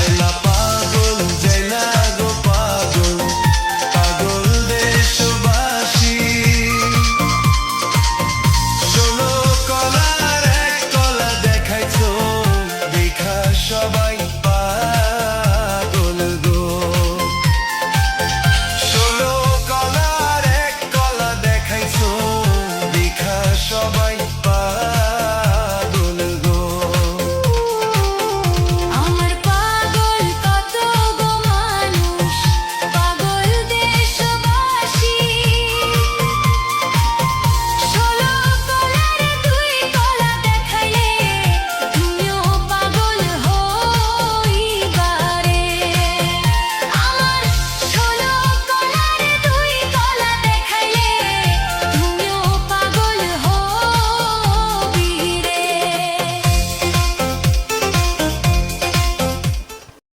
জেলা পাগল জেলা গো পাগল পাগল দেশবাসী। 16 কলার এক কলা দেখাইছো দেখা সবাই পাগল।